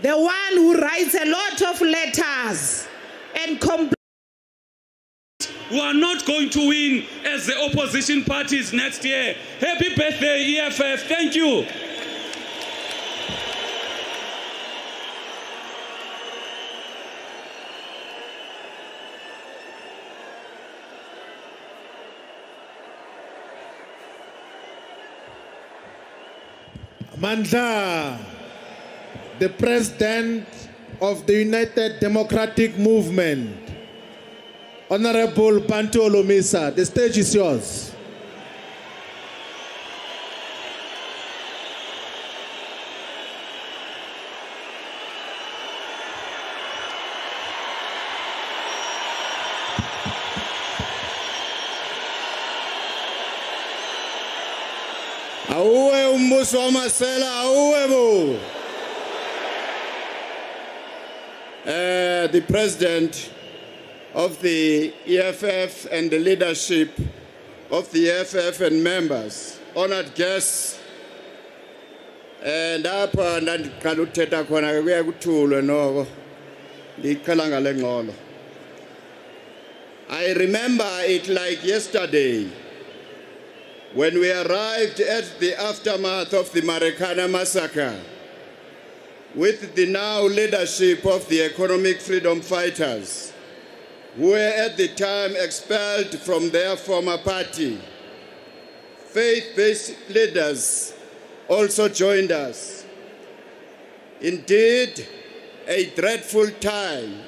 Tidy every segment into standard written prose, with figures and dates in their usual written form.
the one who writes a lot of letters and complains. We are not going to win as the opposition parties next year. Happy birthday, EFF. Thank you. Mandla, the President of the United Democratic Movement, Honorable Bantu Olomisa, the stage is yours. Auwe umbuso wamasela auwe bo. The President of the EFF and the leadership of the EFF and members, honored guests, and apha ndandiqala uthetha khona ke kuya kuthulwe noko ndiqala ngale ngxolo. I remember it like yesterday when we arrived at the aftermath of the Marikana massacre with the now leadership of the economic freedom fighters, who were at the time expelled from their former party. Faith-based leaders also joined us. Indeed, a dreadful time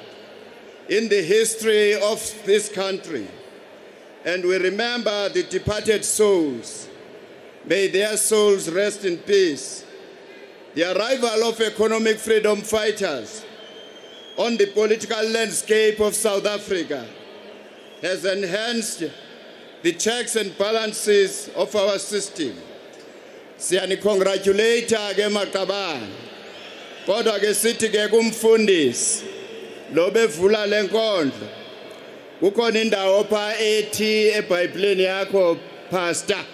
in the history of this country. And we remember the departed souls. May their souls rest in peace. The arrival of economic freedom fighters on the political landscape of South Africa has enhanced the checks and balances of our system. Siyani congratulate ke Maqabane. Kodwa ke sithi ke kumfundisi lo bevula lenkondlo. Kukhona indawo pha ethi eBhayibhelini yakho pastor.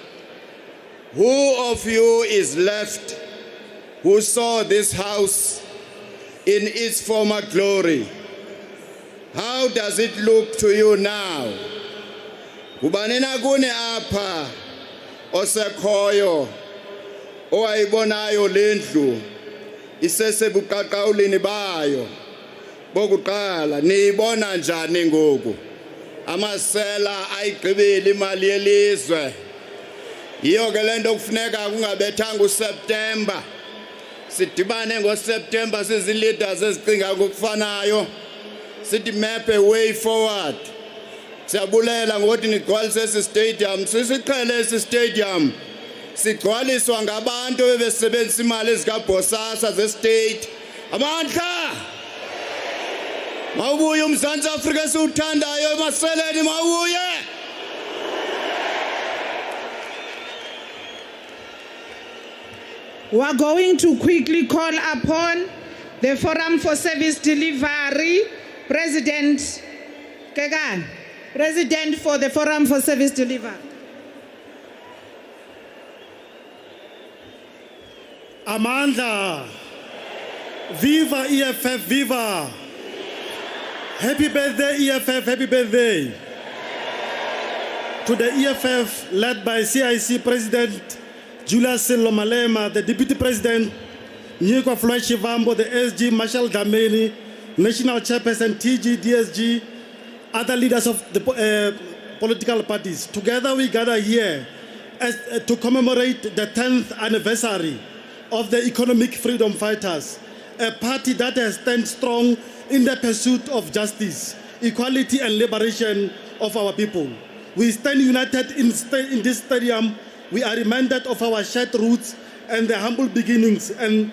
Who of you is left who saw this house in its former glory? How does it look to you now? Kubanina kune apha osekhoyo owayibonayo lendlu isesebuqaqawulini bayo bokuqala niyibona njani ngoku? Amasela ayigqibile imali yelizwe. Yiyo ke lento kufuneka kungabethanga uSeptember. Sidibane ngoSeptember sizileaders ezicinga ngokufanayo. Sithi map a way forward. Siyabulela ngokuthi nigcwalise esi stadium. Sisiqhele esi stadium. Sigcwaliswa ngabantu ebesebenzisa imali ezikabhosasa ze-state. Amandla! Mawubuye uMzantsi Afrika esiwuthandayo emaseleni mawubuye! We are going to quickly call upon the Forum for Service Delivery, President Kegan, President for the Forum for Service Delivery. Amandla, viva EFF, viva! Happy birthday EFF, happy birthday! To the EFF led by CIC President Julius Malema, the Deputy President Nyikwa Floyd Shivambo, the SG Marshall Dlamini, National Chairperson TG, DSG, other leaders of the political parties. Together we gather here to commemorate the 10th anniversary of the Economic Freedom Fighters, a party that has stand strong in the pursuit of justice, equality and liberation of our people. We stand united in this stadium. We are reminded of our shared roots and the humble beginnings and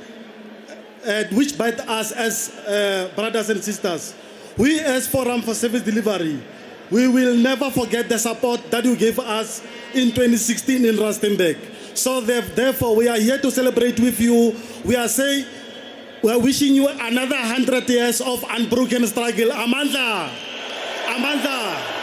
which bind us as brothers and sisters. We as Forum for Service Delivery, we will never forget the support that you gave us in 2016 in Rustenburg. So therefore, we are here to celebrate with you. We are wishing you another 100 years of unbroken struggle. Amandla! Amandla!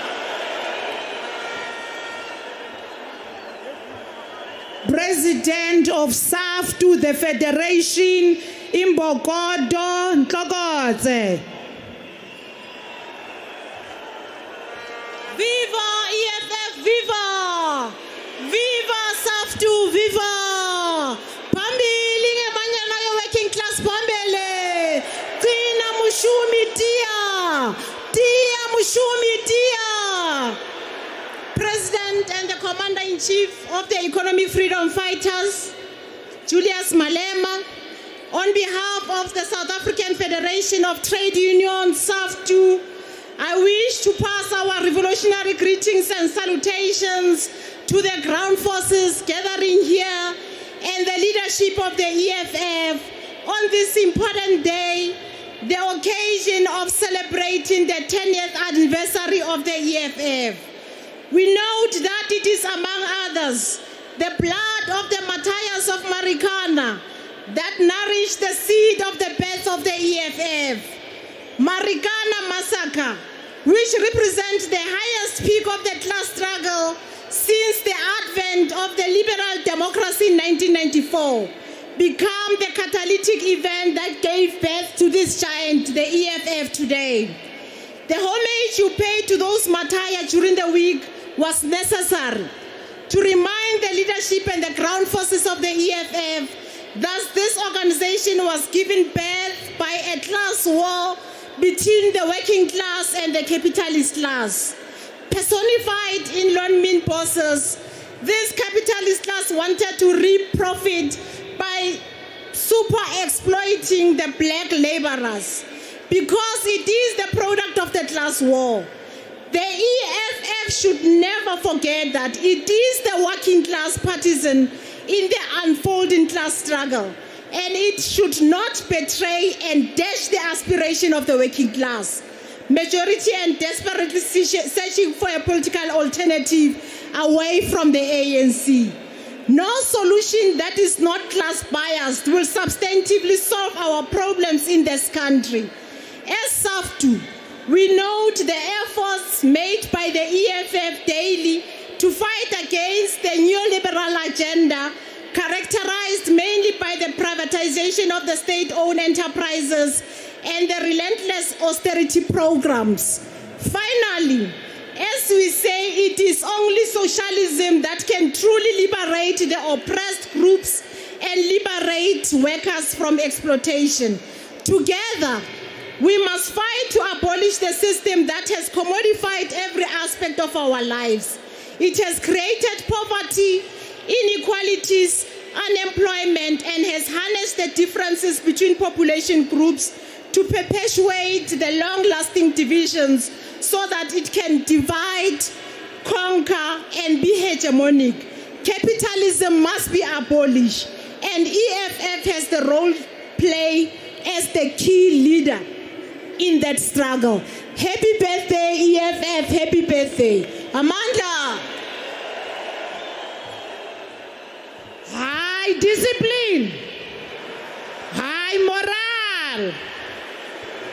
President of SAF to the Federation Imbokodo Ntlokodze. Viva EFF, viva! Viva SAFTU, viva! Phambili ngemanyano ye-working class phambili. Tina Mushumi Tia! Tia Mushumi Tia! President and the Commander-in-Chief of the Economic Freedom Fighters, Julius Malema, on behalf of the South African Federation of Trade Unions, SAFTU, I wish to pass our revolutionary greetings and salutations to the ground forces gathering here and the leadership of the EFF on this important day, the occasion of celebrating the 10th anniversary of the EFF. We note that it is, among others, the blood of the martyrs of Marikana that nourished the seed of the birth of the EFF. Marikana massacre, which represents the highest peak of the class struggle since the advent of the liberal democracy in 1994, became the catalytic event that gave birth to this giant, the EFF today. The homage you paid to those martyrs during the week was necessary to remind the leadership and the ground forces of the EFF that this organization was given birth by a class war between the working class and the capitalist class. Personified in Lonmin bosses, this capitalist class wanted to reap profit by super exploiting the black laborers because it is the product of the class war. The EFF should never forget that it is the working class partisan in the unfolding class struggle, and it should not betray and dash the aspiration of the working class. Majority and desperately searching for a political alternative away from the ANC. No solution that is not class biased will substantively solve our problems in this country. As SAFTU, we note the efforts made by the EFF daily to fight against the neoliberal agenda, characterized mainly by the privatization of the state-owned enterprises and the relentless austerity programs. Finally, as we say, it is only socialism that can truly liberate the oppressed groups and liberate workers from exploitation. Together, we must fight to abolish the system that has commodified every aspect of our lives. It has created poverty, inequalities, unemployment, and has harnessed the differences between population groups to perpetuate the long-lasting divisions so that it can divide, conquer, and be hegemonic. Capitalism must be abolished, and EFF has the role play as the key leader in that struggle. Happy birthday, EFF, happy birthday. Amanda. High discipline, high morale.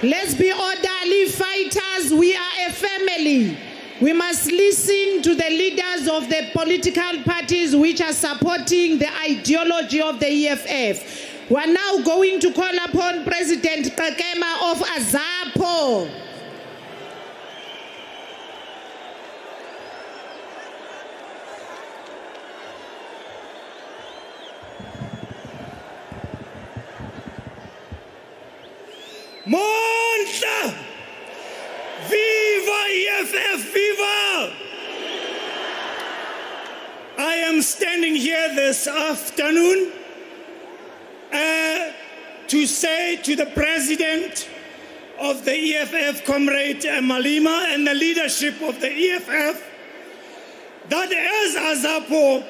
Let's be orderly fighters. We are a family. We must listen to the leaders of the political parties which are supporting the ideology of the EFF. We are now going to call upon President Kakema of Azapo. Monza! Viva EFF, viva! I am standing here this afternoon to say to the President of the EFF, Comrade Malema, and the leadership of the EFF, that as Azapo,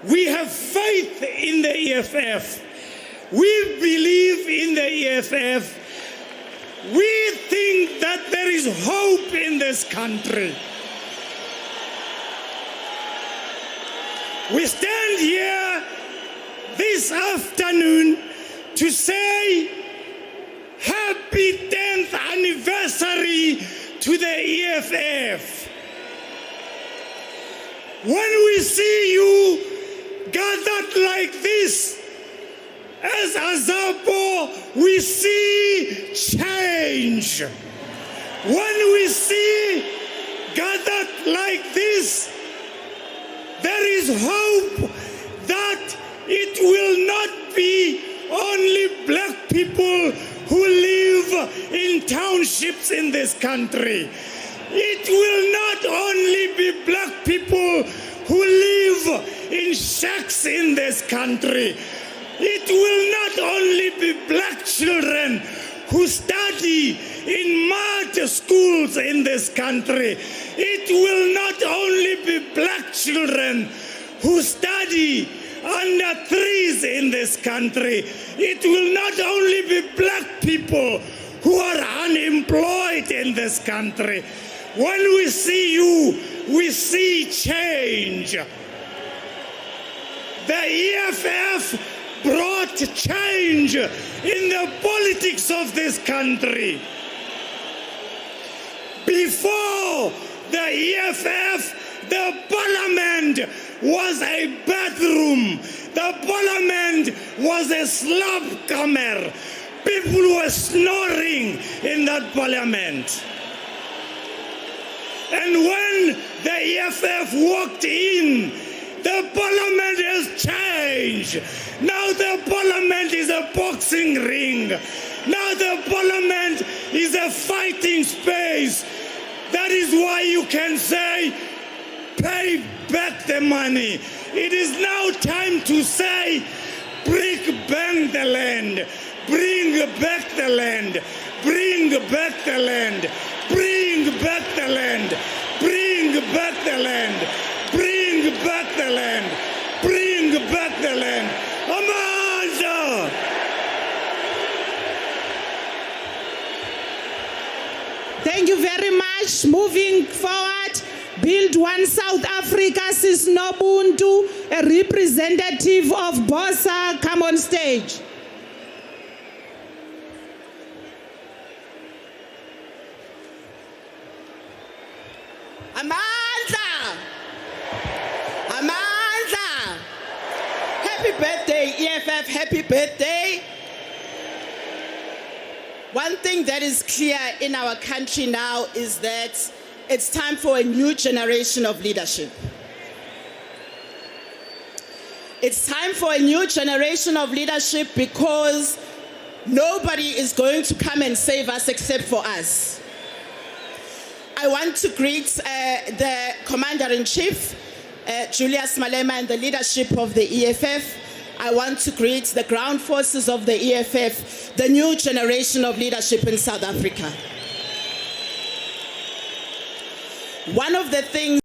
we have faith in the EFF. We believe in the EFF. We think that there is hope in this country. We stand here this afternoon to say happy 10th anniversary to the EFF. When we see you gathered like this As Azapo, we see change. When we see gathered like this, there is hope that it will not be only black people who live in townships in this country. It will not only be black people who live in shacks in this country. It will not only be black children who study in mud schools in this country. It will not only be black children who study under trees in this country. It will not only be black people who are unemployed in this country. When we see you, we see change. The EFF brought change in the politics of this country. Before the EFF, the parliament was a bathroom. The parliament was a slum camera. People were snoring in that parliament. And when the EFF walked in, the parliament has changed. Now the parliament is a boxing ring. Now the parliament is a fighting space. That is why you can say, pay back the money. It is now time to say, bring back the land. Bring back the land. Bring back the land. Bring back the land. Bring back the land. Bring back the land. Bring back the land. Amanda! Thank you very much. Moving forward, Build One South Africa, Sisnobuntu, a representative of Bosa, come on stage. Amandla! Amandla! Happy birthday, EFF, happy birthday. One thing that is clear in our country now is that it's time for a new generation of leadership. It's time for a new generation of leadership because nobody is going to come and save us except for us. I want to greet the Commander-in-Chief, Julius Malema, and the leadership of the EFF. I want to greet the ground forces of the EFF, the new generation of leadership in South Africa. One of the things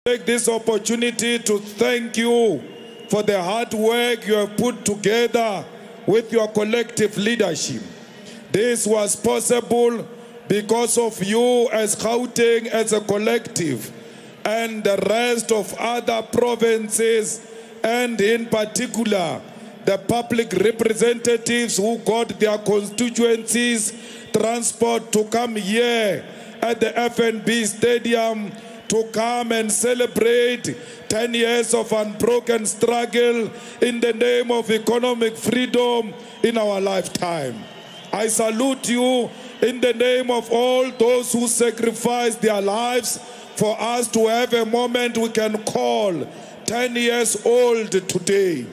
take this opportunity to thank you for the hard work you have put together with your collective leadership. This was possible because of you as Gauteng as a collective and the rest of other provinces, and in particular the public representatives who got their constituencies transport to come here at the FNB Stadium to come and celebrate 10 years of unbroken struggle in the name of economic freedom in our lifetime. I salute you in the name of all those who sacrificed their lives for us to have a moment we can call 10 years old today.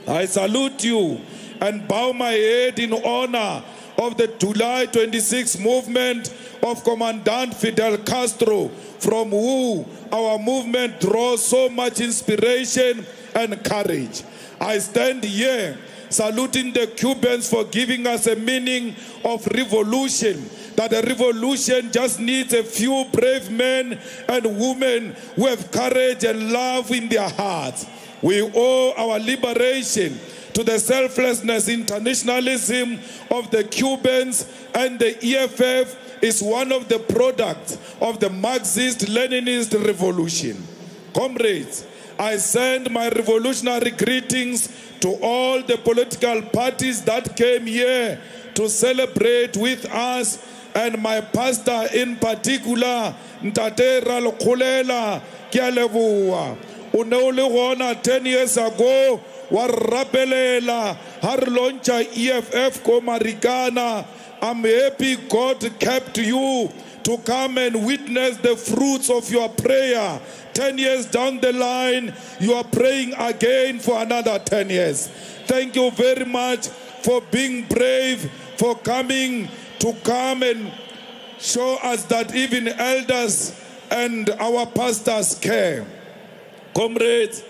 I salute you and bow my head in honor of the July 26 movement of Commandant Fidel Castro, from whom our movement draws so much inspiration and courage. I stand here saluting the Cubans for giving us a meaning of revolution, that a revolution just needs a few brave men and women who have courage and love in their hearts. We owe our liberation to the selflessness, internationalism of the Cubans, and the EFF is one of the products of the Marxist-Leninist revolution. Comrades, I send my revolutionary greetings to all the political parties that came here to celebrate with us, and my pastor in particular, Ntate Ralokhulela Kialevua. Uneole 10 years ago, wa rapelela har launcha EFF ko Marikana. I'm happy God kept you to come and witness the fruits of your prayer. 10 years down the line, you are praying again for another 10 years. Thank you very much for being brave, for coming and show us that even elders and our pastors care. Comrades,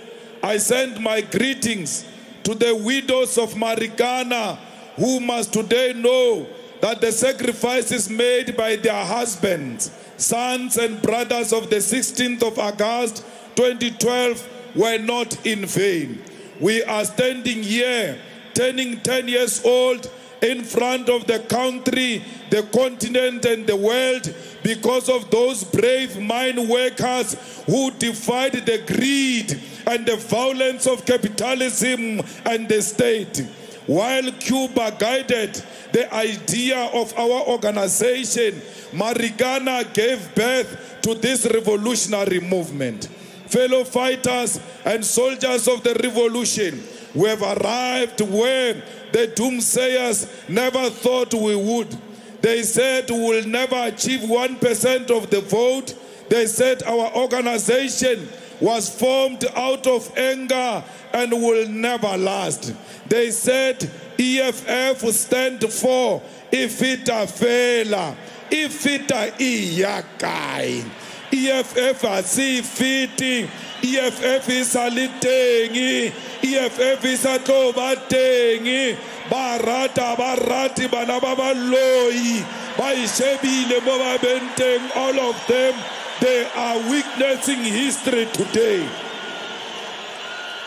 I send my greetings to the widows of Marikana, who must today know that the sacrifices made by their husbands, sons and brothers of the 16th of August 2012 were not in vain. We are standing here, turning 10 years old, in front of the country, the continent and the world, because of those brave mine workers who defied the greed and the violence of capitalism and the state. While Cuba guided the idea of our organization, Marikana gave birth to this revolutionary movement. Fellow fighters and soldiers of the revolution, we have arrived where the doomsayers never thought we would. They said we will never achieve 1% of the vote. They said our organization was formed out of anger and will never last. They said EFF stand for Ifita Fela, Ifita Iyakai. EFF asifiti, EFF isalithengi, EFF isatlobatengi, barati bana babaloyi, bayishebile boba benteng, all of them, they are witnessing history today.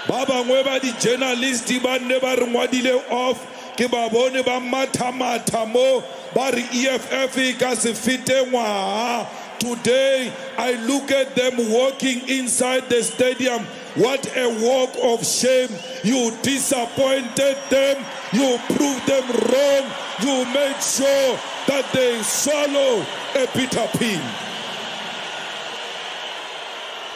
Baba ngweba di journalisti ba ne ba re ngwadile off ke ba bone ba matha mo ba re EFF ka se fite ngwa. Today I look at them walking inside the stadium. What a walk of shame. You disappointed them, you proved them wrong, you made sure that they swallow a bitter pill.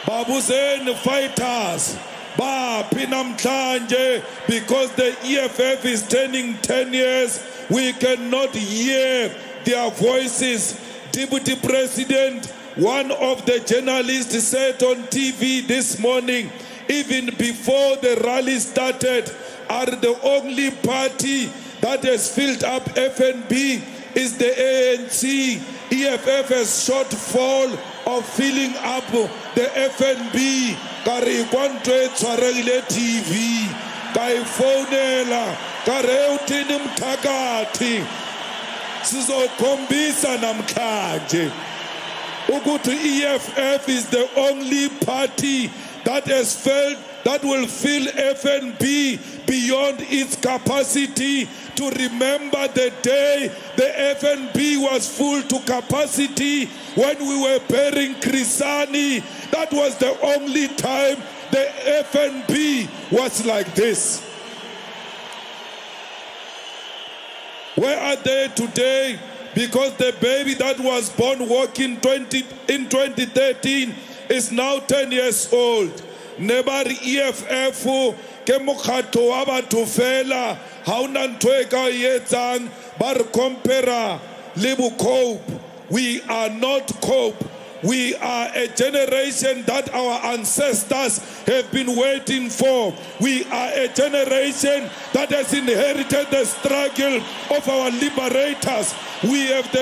Babuzen fighters, ba pinamtlanje, because the EFF is turning 10 years, we cannot hear their voices. Deputy President, one of the journalists said on TV this morning, even before the rally started, are the only party that has filled up FNB is the ANC. EFF has shortfall of filling up the FNB. Kari kwantwe tsaregile TV, kai fonela, kare utini mtakati. Sizokombisa namhlanje. ukuthi EFF is the only party that has felt that will fill FNB beyond its capacity. To remember the day the FNB was full to capacity when we were burying Krisani. That was the only time the FNB was like this. Where are they today? Because the baby that was born walking in 2013 is now 10 years old. Nebari EFF ke mokgatlo wa batho fela ha una ntho e ka etsang ba re compara le bo cope. We are not cope. We are a generation that our ancestors have been waiting for. We are a generation that has inherited the struggle of our liberators. We have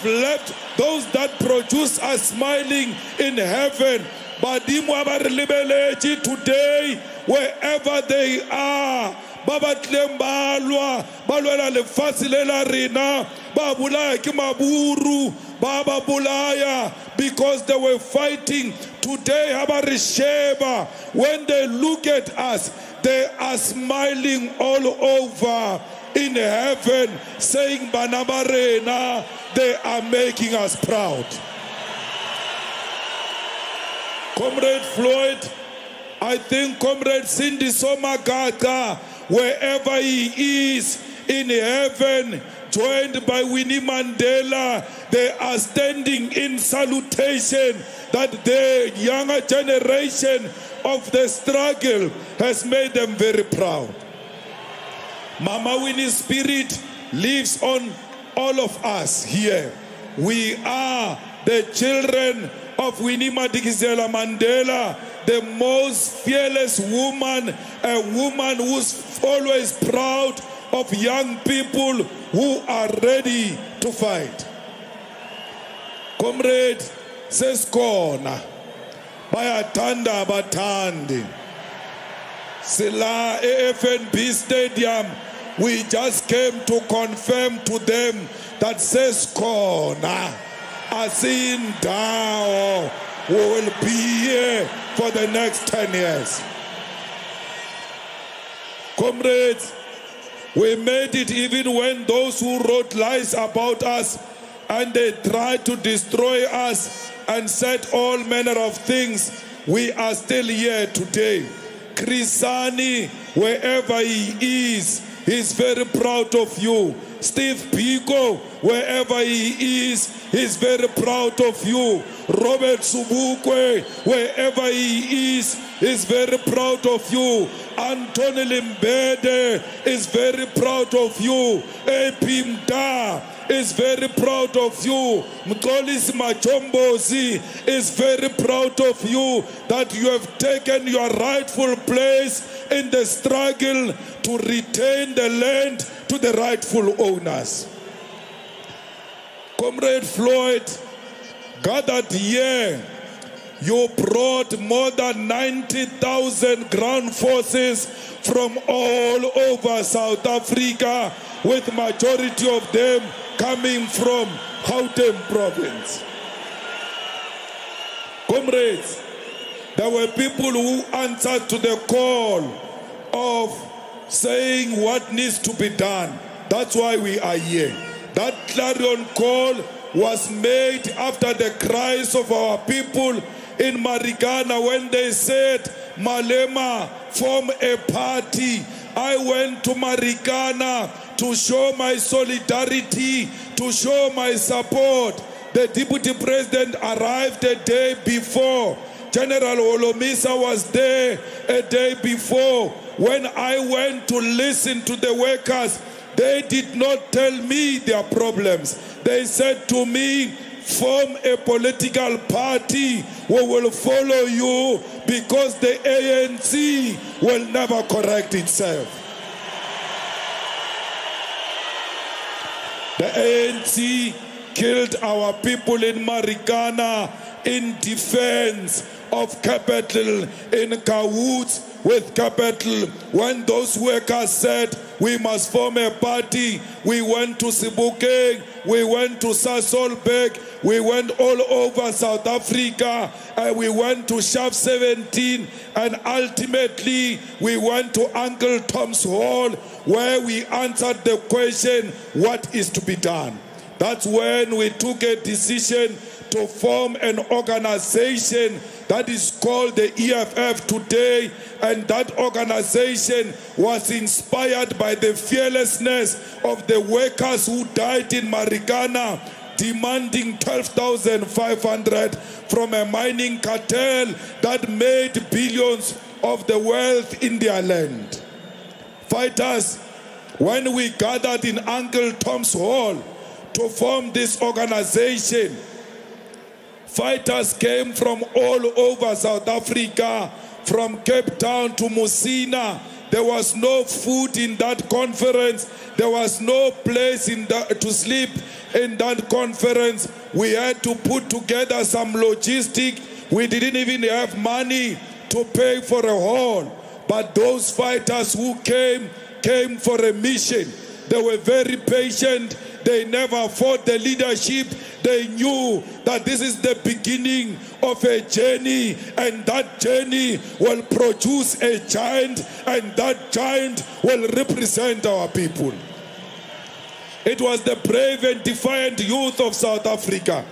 left those that produce us smiling in heaven. Badimo abarelebeleji today, wherever they are, Baba Tlembalwa, Balwela lefatshe le la rena, ba bulaya ke maburu, Baba bulaya, because they were fighting. Today, Habarisheba, when they look at us, they are smiling all over in heaven, saying Banabarena, they are making us proud. Comrade Floyd, I think Comrade Cindy Somagata, wherever he is in heaven, joined by Winnie Mandela, they are standing in salutation that the younger generation of the struggle has made them very proud. Mama Winnie's spirit lives on all of us here. We are the children of Winnie Madikizela Mandela, the most fearless woman, a woman who's always proud of young people who are ready to fight. Comrade Seskona, Bayatanda Batandi, Sila FNB Stadium, we just came to confirm to them that Seskona, Asin Dao, will be here for the next 10 years. Comrades, we made it even when those who wrote lies about us and they tried to destroy us and said all manner of things, we are still here today. Krisani, wherever he is, he's very proud of you. Steve Biko, wherever he is, he's very proud of you. Robert Subukwe, wherever he is, he's very proud of you. Anthony Limbede is very proud of you. Epimda is very proud of you. Mkolis Machombozi is very proud of you that you have taken your rightful place in the struggle to retain the land to the rightful owners. Comrade Floyd, gathered here, you brought more than 90,000 ground forces from all over South Africa, with majority of them coming from Gauteng province. Comrades, there were people who answered to the call of saying what needs to be done. That's why we are here. That clarion call was made after the cries of our people in Marikana when they said, Malema, form a party. I went to Marikana to show my solidarity, to show my support. The deputy president arrived a day before. General Holomisa was there a day before. When I went to listen to the workers, they did not tell me their problems. They said to me, form a political party. We will follow you because the ANC will never correct itself. The ANC killed our people in Marikana in defense of capital in Kawoods, with capital. When those workers said we must form a party, we went to Sebokeng, we went to Sasolburg, we went all over South Africa, and we went to Shaft 17, and ultimately we went to Uncle Tom's Hall, where we answered the question, what is to be done? That's when we took a decision to form an organization that is called the EFF today, and that organization was inspired by the fearlessness of the workers who died in Marikana, demanding 12,500 from a mining cartel that made billions of the wealth in their land. Fighters, when we gathered in Uncle Tom's Hall to form this organization, fighters came from all over South Africa, from Cape Town to Musina. There was no food in that conference. There was no place to sleep in that conference. We had to put together some logistics. We didn't even have money to pay for a hall. But those fighters who came for a mission. They were very patient. They never fought the leadership. They knew that this is the beginning of a journey, and that journey will produce a giant, and that giant will represent our people. It was the brave and defiant youth of South Africa,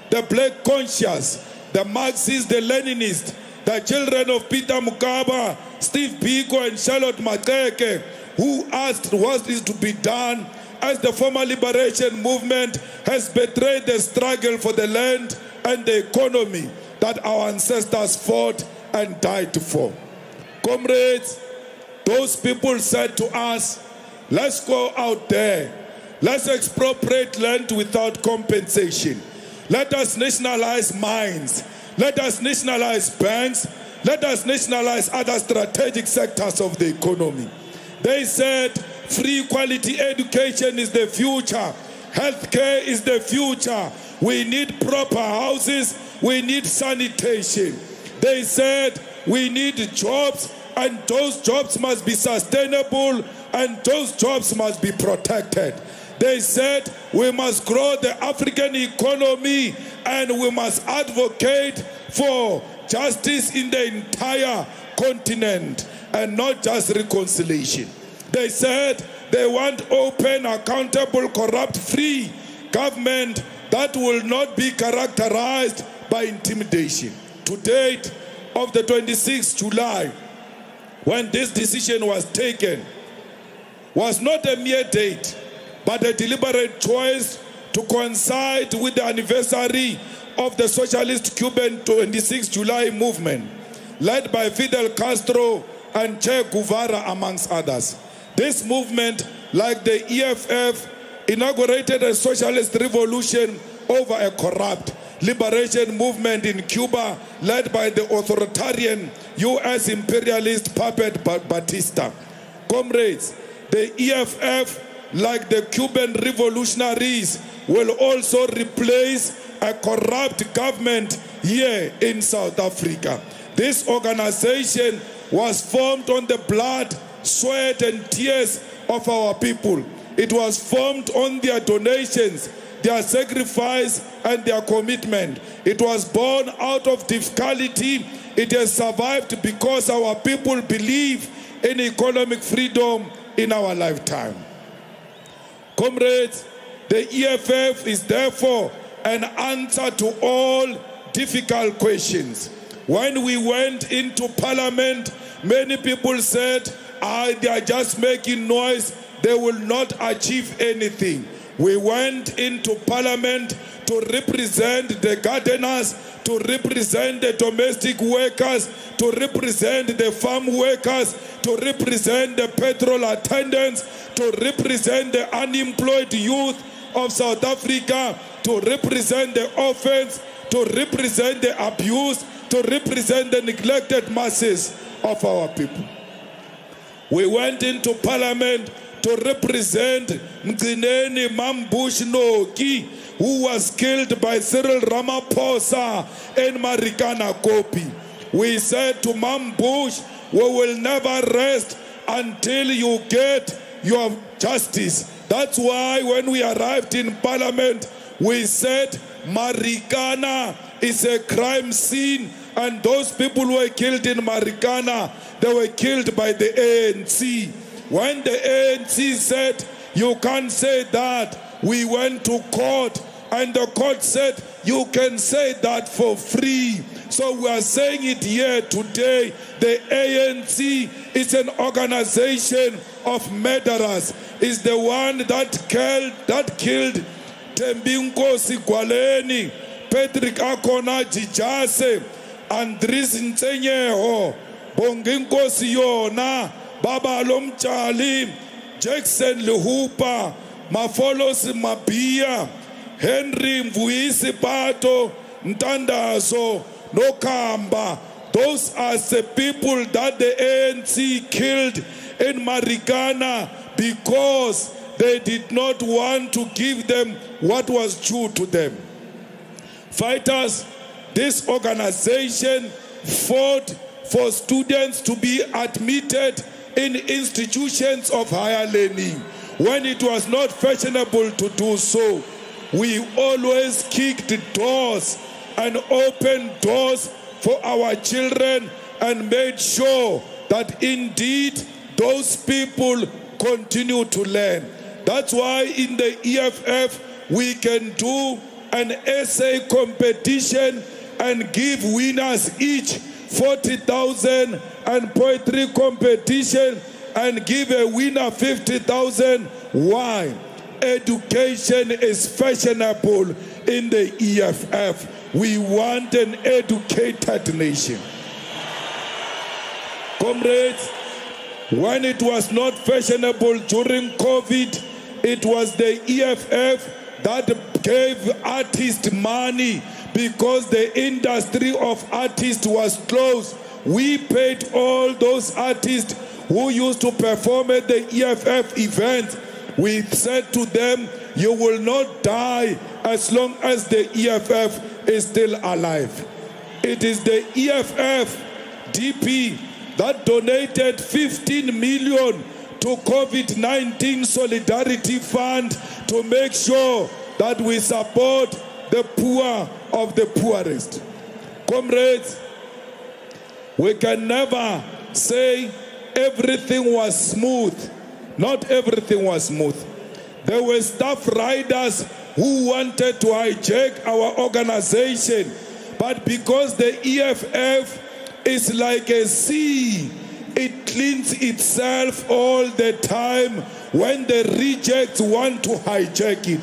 the black conscious, the Marxists, the Leninists, the children of Peter Mokaba, Steve Biko and Charlotte Maxeke, who asked what is to be done as the former liberation movement has betrayed the struggle for the land and the economy that our ancestors fought and died for. Comrades, those people said to us, let's go out there. Let's expropriate land without compensation. Let us nationalize mines. Let us nationalize banks. Let us nationalize other strategic sectors of the economy. They said free quality education is the future. Healthcare is the future. We need proper houses. We need sanitation. They said we need jobs, and those jobs must be sustainable, and those jobs must be protected. They said we must grow the African economy, and we must advocate for justice in the entire continent and not just reconciliation. They said they want open, accountable, corrupt-free government that will not be characterized by intimidation. To date of the 26th July, when this decision was taken, was not a mere date, but a deliberate choice to coincide with the anniversary of the Socialist Cuban 26 July movement, led by Fidel Castro and Che Guevara, amongst others. This movement, like the EFF, inaugurated a socialist revolution over a corrupt liberation movement in Cuba, led by the authoritarian U.S. imperialist puppet Batista. Comrades, the EFF, like the Cuban revolutionaries, will also replace a corrupt government here in South Africa. This organization was formed on the blood, sweat and tears of our people. It was formed on their donations, their sacrifice and their commitment. It was born out of difficulty. It has survived because our people believe in economic freedom in our lifetime. Comrades, the EFF is therefore an answer to all difficult questions. When we went into parliament, many people said, they are just making noise, they will not achieve anything. We went into parliament to represent the gardeners, to represent the domestic workers, to represent the farm workers, to represent the petrol attendants, to represent the unemployed youth of South Africa, to represent the orphans, to represent the abused, to represent the neglected masses of our people. We went into parliament to represent Mgcineni Mambush Noki, who was killed by Cyril Ramaphosa in Marikana Kopi. We said to Mambush, we will never rest until you get your justice. That's why when we arrived in Parliament, we said Marikana is a crime scene, and those people who were killed in Marikana, they were killed by the ANC. When the ANC said, you can't say that, we went to court, and the court said, you can say that for free. So we are saying it here today. The ANC is an organization of murderers. It's the one that killed Tembinkosi Gwaleni, Patrick Akona Jijase, Andris Nsenyeho, Bonginkosi Yona, Baba Lomchali, Jackson Lehupa, Mafolos Mabia, Henry Mvuisi Pato, Ntandazo, Nokamba. Those are the people that the ANC killed in Marikana because they did not want to give them what was due to them. Fighters, this organization fought for students to be admitted in institutions of higher learning. When it was not fashionable to do so, we always kicked doors and opened doors for our children and made sure that indeed those people continue to learn. That's why in the EFF we can do an essay competition and give winners each 40,000 and poetry competition and give a winner 50,000. Why? Education is fashionable in the EFF. We want an educated nation. Comrades, when it was not fashionable during COVID, it was the EFF that gave artists money because the industry of artists was closed. We paid all those artists who used to perform at the EFF events. We said to them, you will not die as long as the EFF is still alive. It is the EFF DP that donated 15 million to COVID-19 Solidarity Fund to make sure that we support the poor of the poorest. Comrades, we can never say everything was smooth. Not everything was smooth. There were staff riders who wanted to hijack our organization, but because the EFF is like a sea, it cleans itself all the time when the rejects want to hijack it.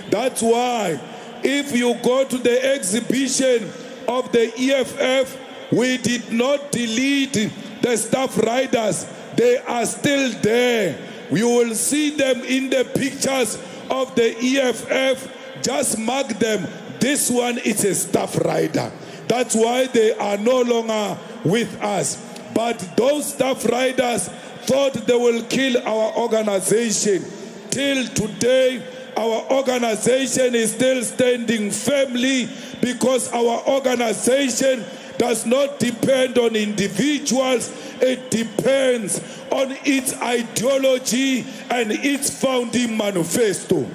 That's why if you go to the exhibition of the EFF, we did not delete the staff riders. They are still there. You will see them in the pictures of the EFF. Just mark them. This one is a staff rider. That's why they are no longer with us. But those staff riders thought they will kill our organization. Till today, our organization is still standing firmly because our organization does not depend on individuals. It depends on its ideology and its founding manifesto.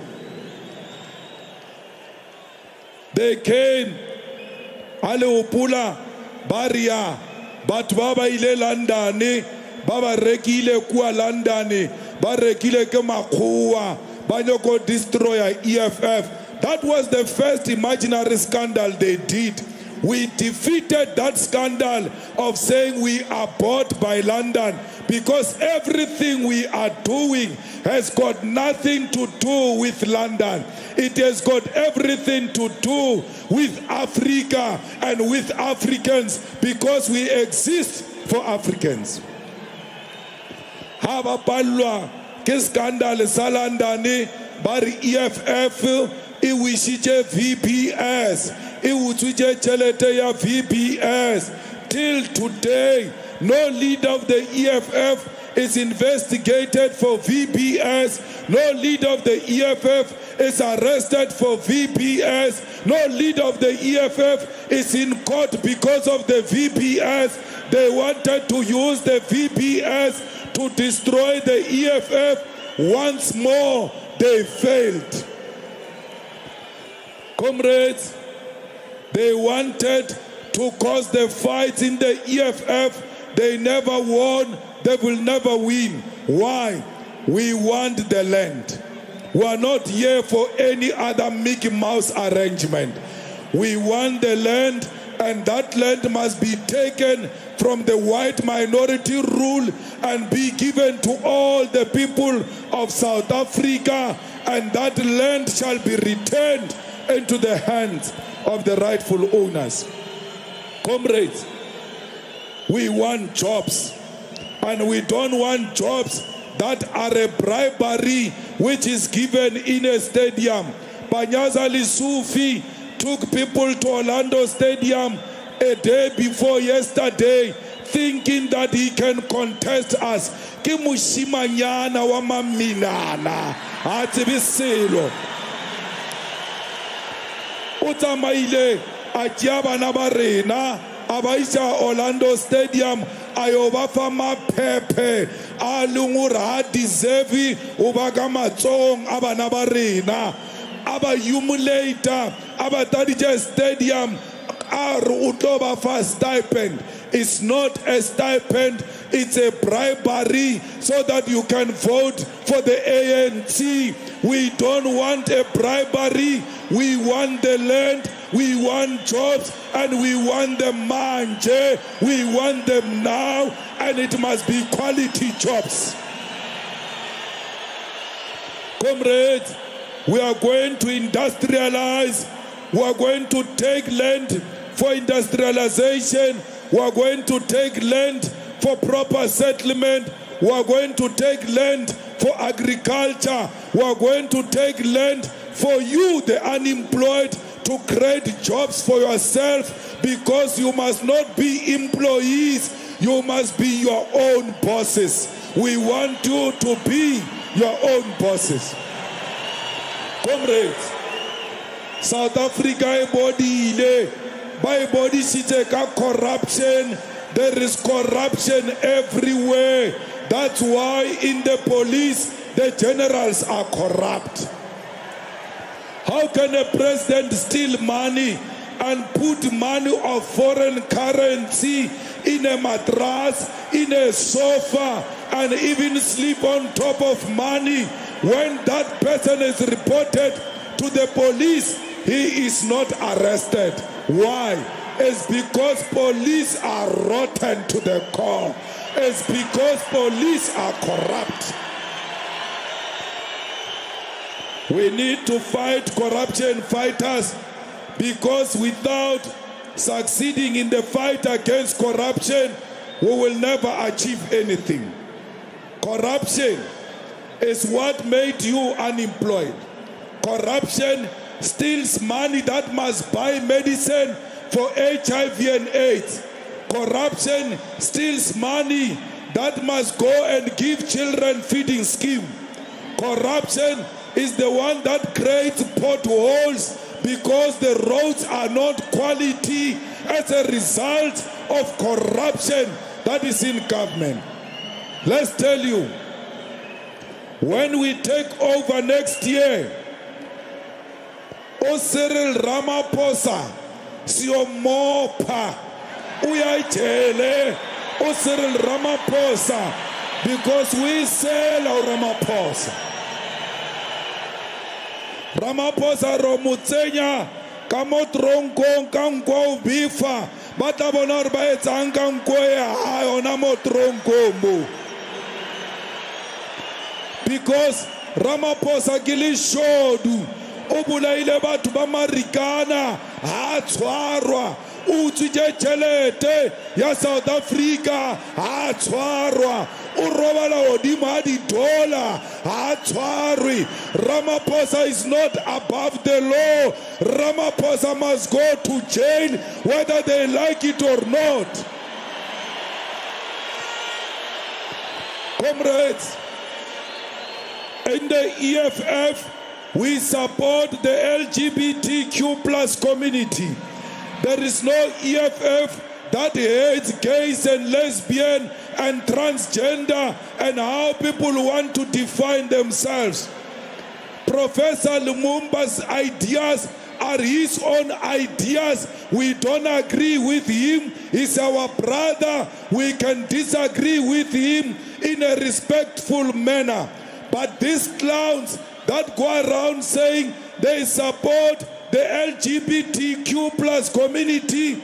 They came, Aleopula, Baria, Batbaba ile Landani, Baba Rekile Kua Landani, Barekile Kemakua, Banyoko Destroyer EFF. That was the first imaginary scandal they did. We defeated that scandal of saying we are bought by London because everything we are doing has got nothing to do with London. It has got everything to do with Africa and with Africans because we exist for Africans. Haba palwa ke scandal sa London bari EFF iwishije VPS. VPS. Till today, no leader of the EFF is investigated for VPS. No leader of the EFF is arrested for VPS. No leader of the EFF is in court because of the VPS. They wanted to use the VBS to destroy the EFF. Once more, they failed. Comrades, they wanted to cause the fight in the EFF. They never won. They will never win. Why? We want the land. We are not here for any other Mickey Mouse arrangement. We want the land, and that land must be taken from the white minority rule and be given to all the people of South Africa, and that land shall be returned into the hands of the rightful owners. Comrades, we want jobs, and we don't want jobs that are a bribery which is given in a stadium. Panyaza Lisufi took people to Orlando Stadium a day before yesterday, thinking that he can contest us. Ke moshimanyana wa maminana a tsebiselo o tsamaile a tšea bana ba rena a ba isa Orlando Stadium a yo ba fa maphephe a leng gore ha deserve o ba ka matsong a bana ba rena a ba humiliata a ba taditše stadium a re o tlo ba fa stipend. It's not a stipend, it's a bribery so that you can vote for the ANC. We don't want a bribery. We want the land, we want jobs, and we want them manje. We want them now, and it must be quality jobs. Comrades, we are going to industrialize. We are going to take land for industrialization. We are going to take land for proper settlement. We are going to take land for agriculture. We are going to take land for you, the unemployed, to create jobs for yourself, because you must not be employees. You must be your own bosses. We want you to be your own bosses. Comrades, South Africa by body corruption. There is corruption everywhere. That's why in the police the generals are corrupt. How can a president steal money and put money of foreign currency in a mattress, in a sofa, and even sleep on top of money? When that person is reported to the police, he is not arrested. Why? It's because police are rotten to the core. It's because police are corrupt. We need to fight corruption fighters, because without succeeding in the fight against corruption, we will never achieve anything. Corruption is what made you unemployed. Corruption steals money that must buy medicine for HIV and AIDS. Corruption steals money that must go and give children feeding scheme. Corruption is the one that creates potholes because the roads are not quality as a result of corruption that is in government. Let's tell you, when we take over next year, Cyril Ramaphosa siyomopa uyayitshele Cyril Ramaphosa, because we sell our Ramaphosa. Ramaphosa romutsenya ka mo tronkong ka nko bifa ba tla bona gore ba etsang ka nko ya yona mo tronkong mo, because Ramaphosa ke le shodu o bolaile batho ba marikana ha tshwarwa, o tswile tšhelete ya South Africa ha tshwarwa, o robala godimo ga di-dollar ha tshwarwe. Ramaphosa is not above the law. Ramaphosa must go to jail whether they like it or not. Comrades, in the EFF, we support the LGBTQ+ community. There is no EFF that hates gays and lesbian and transgender and how people want to define themselves. Professor Lumumba's ideas are his own ideas. We don't agree with him. He's our brother. We can disagree with him in a respectful manner. But these clowns that go around saying they support the LGBTQ plus community,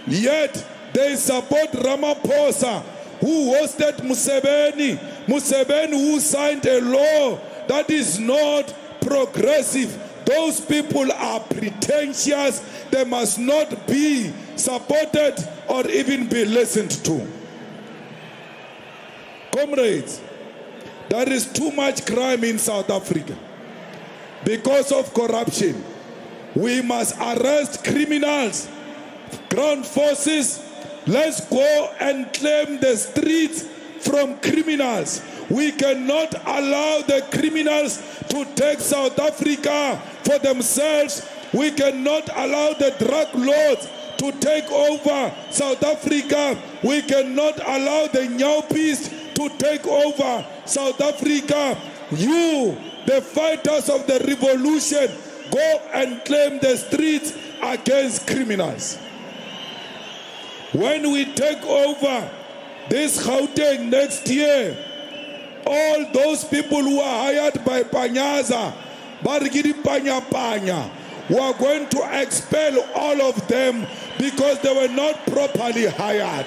yet they support Ramaphosa, who hosted Museveni, who signed a law that is not progressive. Those people are pretentious. They must not be supported or even be listened to. Comrades, there is too much crime in South Africa. Because of corruption, we must arrest criminals. Ground forces, let's go and claim the streets from criminals. We cannot allow the criminals to take South Africa for themselves. We cannot allow the drug lords to take over South Africa. We cannot allow the Nyaupis to take over South Africa. You, the fighters of the revolution, go and claim the streets against criminals. When we take over this Gauteng next year, all those people who are hired by Panyaza, Barigidi Panya Panya, we are going to expel all of them because they were not properly hired.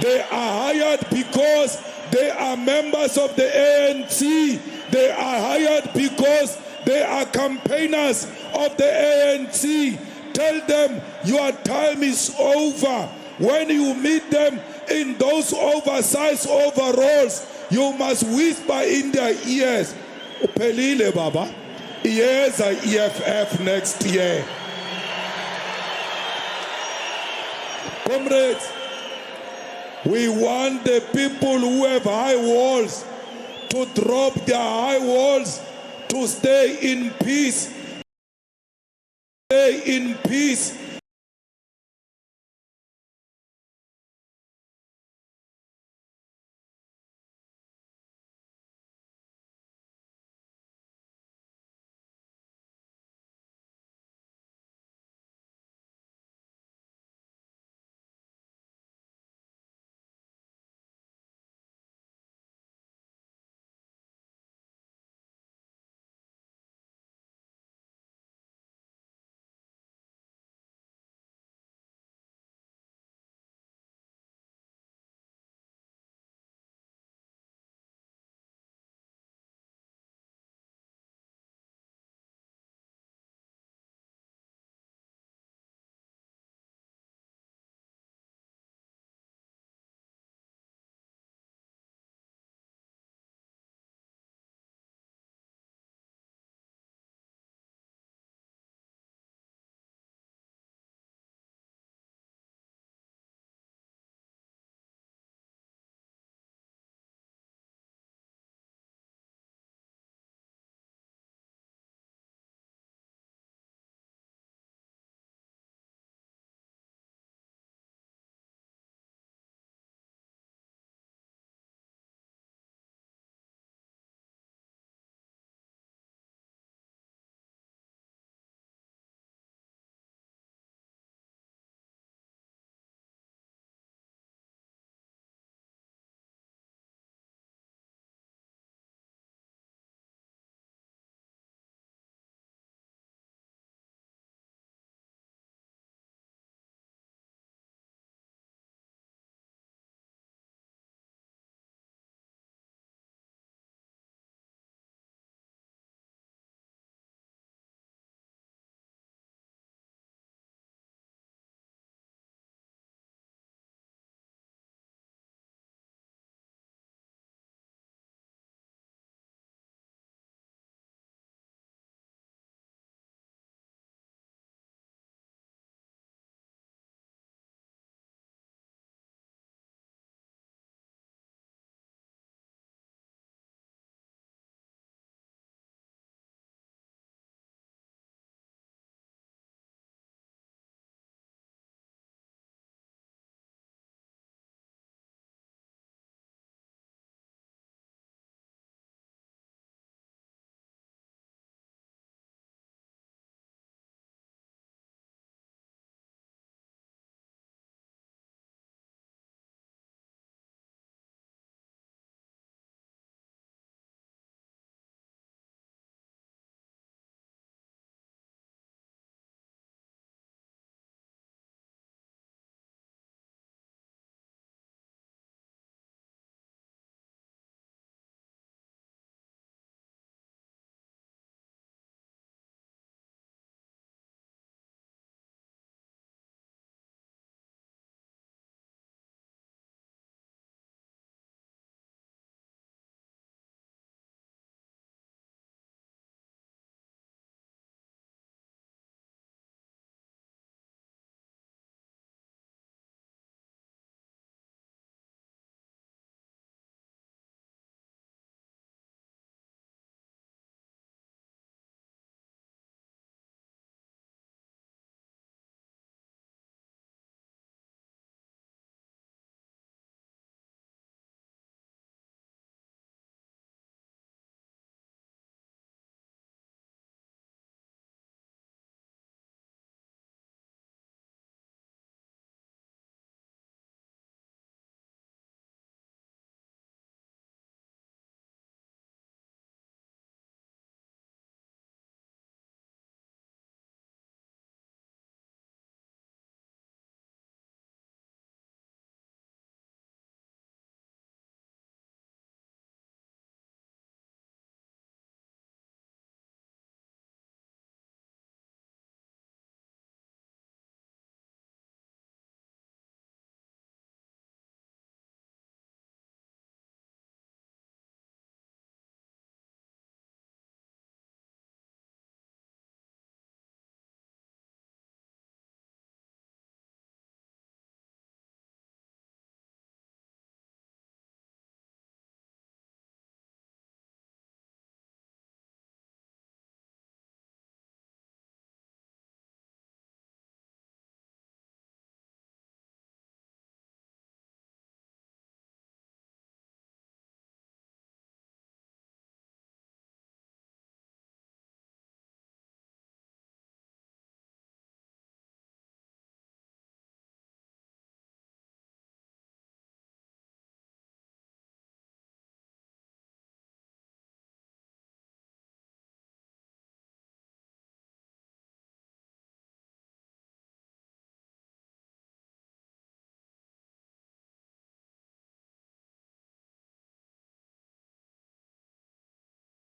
They are hired because they are members of the ANC. They are hired because they are campaigners of the ANC. Tell them your time is over. When you meet them in those oversized overalls, you must whisper in their ears, Upelile Baba, here's an EFF next year. Comrades, we want the people who have high walls to drop their high walls, to stay in peace. Stay in peace.